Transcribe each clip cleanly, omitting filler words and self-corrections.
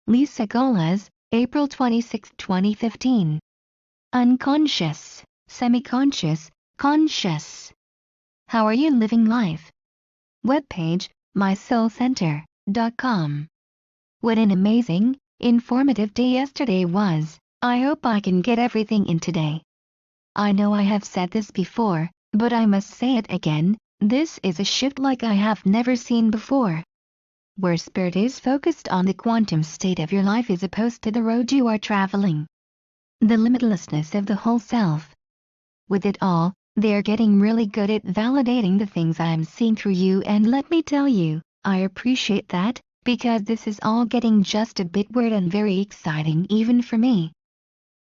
Lisa Gawlas, April 26, 2015. Unconscious, semi-conscious, conscious. How are you living life? Webpage, mysoulcenter.com. What an amazing, informative day yesterday was. I hope I can get everything in today. I know I have said this before, but I must say it again. This is a shift like I have never seen before, where spirit is focused on the quantum state of your life as opposed to the road you are traveling. The limitlessness of the whole self. With it all, they are getting really good at validating the things I am seeing through you, and let me tell you, I appreciate that, because this is all getting just a bit weird and very exciting even for me.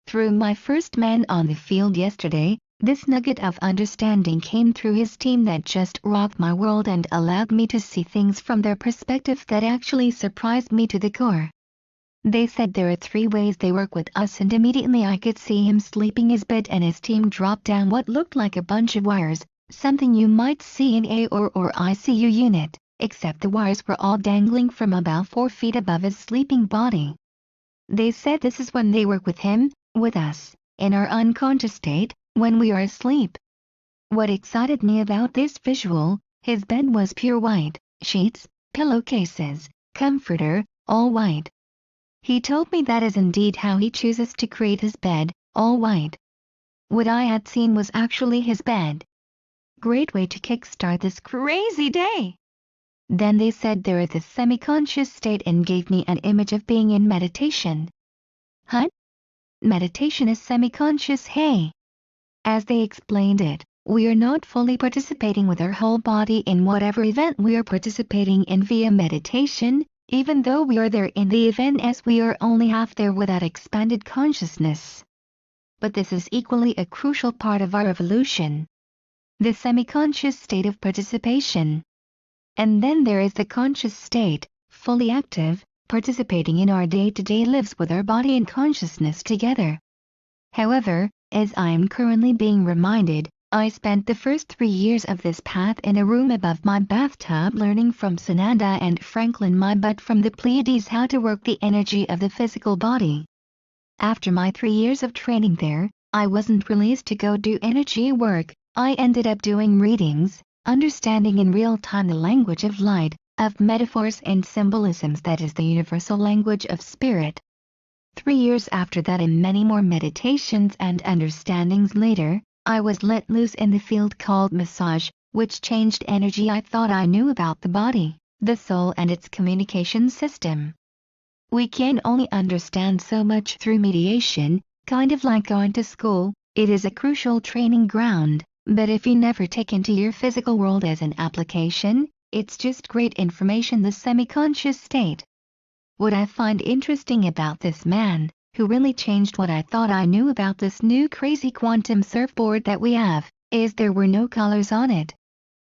Through my first man on the field yesterday, this nugget of understanding came through his team that just rocked my world and allowed me to see things from their perspective that actually surprised me to the core. They said there are 3 ways they work with us, and immediately I could see him sleeping his bed and his team drop down what looked like a bunch of wires, something you might see in a or ICU unit, except the wires were all dangling from about 4 feet above his sleeping body. They said this is when they work with him, with us, in our unconscious state, when we are asleep. What excited me about this visual, his bed was pure white, sheets, pillowcases, comforter, all white. He told me that is indeed how he chooses to create his bed, all white. What I had seen was actually his bed. Great way to kickstart this crazy day. Then they said they're at the semi-conscious state and gave me an image of being in meditation. Huh? Meditation is semi-conscious, hey? As they explained it, we are not fully participating with our whole body in whatever event we are participating in via meditation, even though we are there in the event, as we are only half there without expanded consciousness. But this is equally a crucial part of our evolution. The semi-conscious state of participation. And then there is the conscious state, fully active, participating in our day-to-day lives with our body and consciousness together. However, as I am currently being reminded, I spent the first 3 years of this path in a room above my bathtub learning from Sananda and Franklin my butt from the Pleiades how to work the energy of the physical body. After my 3 years of training there, I wasn't released to go do energy work. I ended up doing readings, understanding in real time the language of light, of metaphors and symbolisms that is the universal language of spirit. 3 years after that and many more meditations and understandings later, I was let loose in the field called massage, which changed energy I thought I knew about the body, the soul and its communication system. We can only understand so much through mediation, kind of like going to school. It is a crucial training ground, but if you never take into your physical world as an application, it's just great information. The semi-conscious state. What I find interesting about this man, who really changed what I thought I knew about this new crazy quantum surfboard that we have, is there were no colors on it.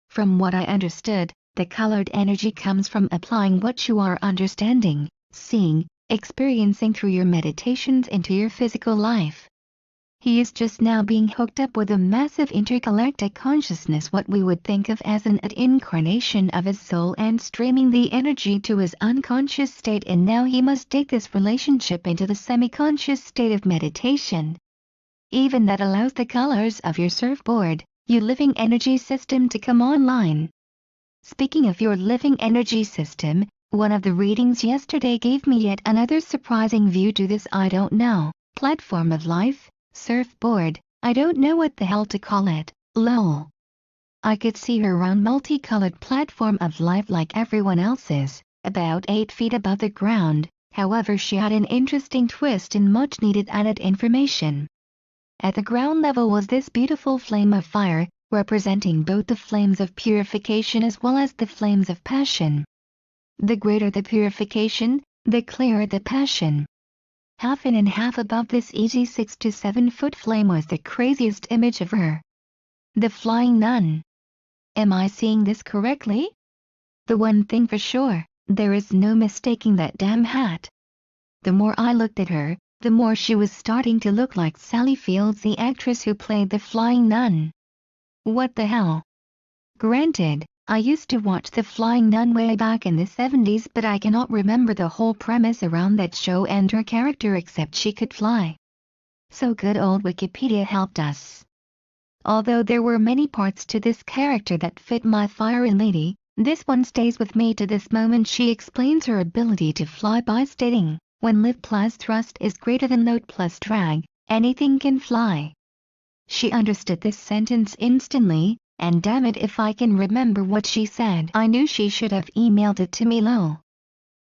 From what I understood, the colored energy comes from applying what you are understanding, seeing, experiencing through your meditations into your physical life. He is just now being hooked up with a massive intergalactic consciousness, what we would think of as an incarnation of his soul, and streaming the energy to his unconscious state, and now he must take this relationship into the semi-conscious state of meditation. Even that allows the colors of your surfboard, your living energy system, to come online. Speaking of your living energy system, one of the readings yesterday gave me yet another surprising view to this I don't know, platform of life. Surfboard, I don't know what the hell to call it, lol. I could see her round multicolored platform of life like everyone else's, about 8 feet above the ground. However, she had an interesting twist and much needed added information. At the ground level was this beautiful flame of fire, representing both the flames of purification as well as the flames of passion. The greater the purification, the clearer the passion. Half in and half above this easy 6 to 7 foot flame was the craziest image of her. The flying nun. Am I seeing this correctly? The one thing for sure, there is no mistaking that damn hat. The more I looked at her, the more she was starting to look like Sally Fields, the actress who played the flying nun. What the hell? Granted, I used to watch The Flying Nun way back in the 70s, but I cannot remember the whole premise around that show and her character except she could fly. So good old Wikipedia helped us. Although there were many parts to this character that fit my fiery lady, this one stays with me to this moment. She explains her ability to fly by stating, when lift plus thrust is greater than load plus drag, anything can fly. She understood this sentence instantly, and damn it if I can remember what she said. I knew she should have emailed it to me lol.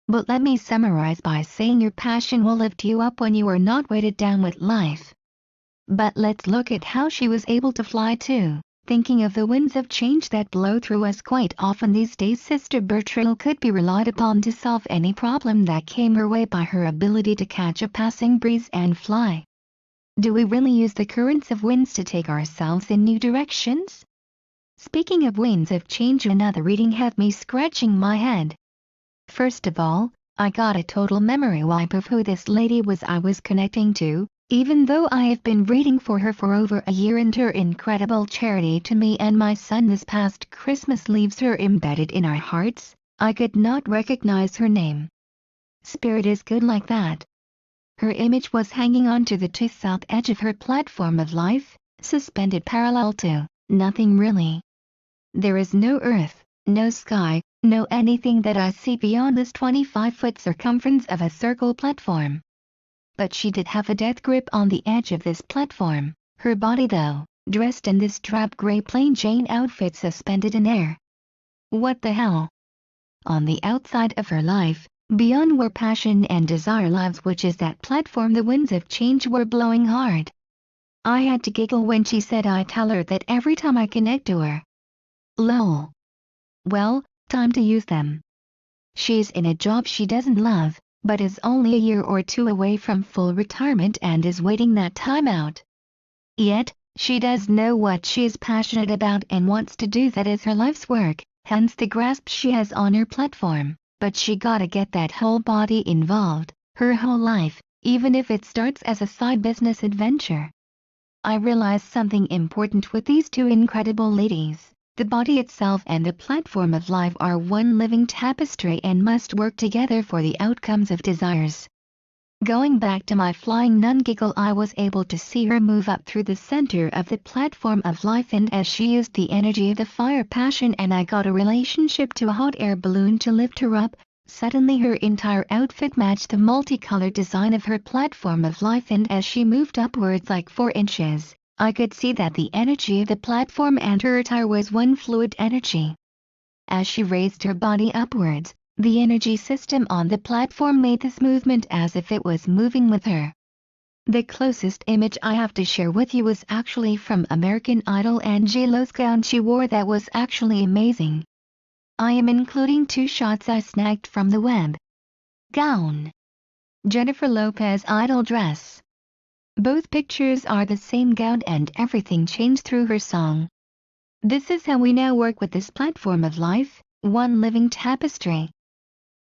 But let me summarize by saying your passion will lift you up when you are not weighted down with life. But let's look at how she was able to fly too. Thinking of the winds of change that blow through us quite often these days, Sister Bertrand could be relied upon to solve any problem that came her way by her ability to catch a passing breeze and fly. Do we really use the currents of winds to take ourselves in new directions? Speaking of winds of change, another reading had me scratching my head. First of all, I got a total memory wipe of who this lady was I was connecting to, even though I have been reading for her for over a year, and her incredible charity to me and my son this past Christmas leaves her embedded in our hearts. I could not recognize her name. Spirit is good like that. Her image was hanging onto the south edge of her platform of life, suspended parallel to nothing really. There is no earth, no sky, no anything that I see beyond this 25-foot circumference of a circle platform. But she did have a death grip on the edge of this platform, her body though, dressed in this drab gray plain Jane outfit suspended in air. What the hell? On the outside of her life, beyond where passion and desire lives, which is that platform, the winds of change were blowing hard. I had to giggle when she said I tell her that every time I connect to her. Lol. Well, time to use them. She's in a job she doesn't love, but is only a year or two away from full retirement and is waiting that time out. Yet, she does know what she is passionate about and wants to do that as her life's work, hence the grasp she has on her platform, but she gotta get that whole body involved, her whole life, even if it starts as a side business adventure. I realized something important with these two incredible ladies. The body itself and the platform of life are one living tapestry and must work together for the outcomes of desires. Going back to my flying nun giggle, I was able to see her move up through the center of the platform of life, and as she used the energy of the fire passion and I got a relationship to a hot air balloon to lift her up, suddenly her entire outfit matched the multicolored design of her platform of life, and as she moved upwards like 4 inches, I could see that the energy of the platform and her attire was one fluid energy. As she raised her body upwards, the energy system on the platform made this movement as if it was moving with her. The closest image I have to share with you is actually from American Idol and J-Lo's gown she wore that was actually amazing. I am including 2 shots I snagged from the web. Gown. Jennifer Lopez Idol dress. Both pictures are the same gown and everything changed through her song. This is how we now work with this platform of life, one living tapestry.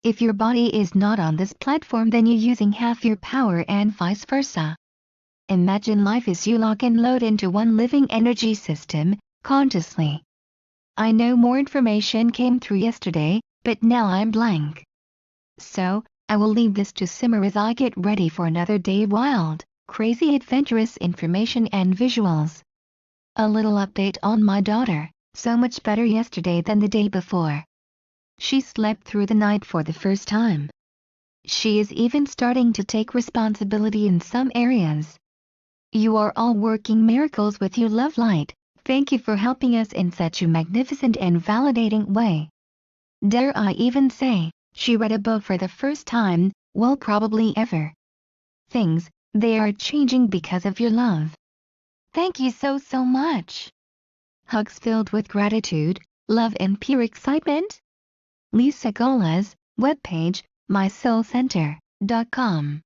If your body is not on this platform, then you're using half your power and vice versa. Imagine life as you lock and load into one living energy system, consciously. I know more information came through yesterday, but now I'm blank. So, I will leave this to simmer as I get ready for another day of wild, crazy adventurous information and visuals. A little update on my daughter, so much better yesterday than the day before. She slept through the night for the first time. She is even starting to take responsibility in some areas. You are all working miracles with you, love light. Thank you for helping us in such a magnificent and validating way. Dare I even say, she read a book for the first time, well, probably ever. Things, they are changing because of your love. Thank you so much. Hugs filled with gratitude, love and pure excitement. Lisa Gawlas, webpage, mysoulcenter.com.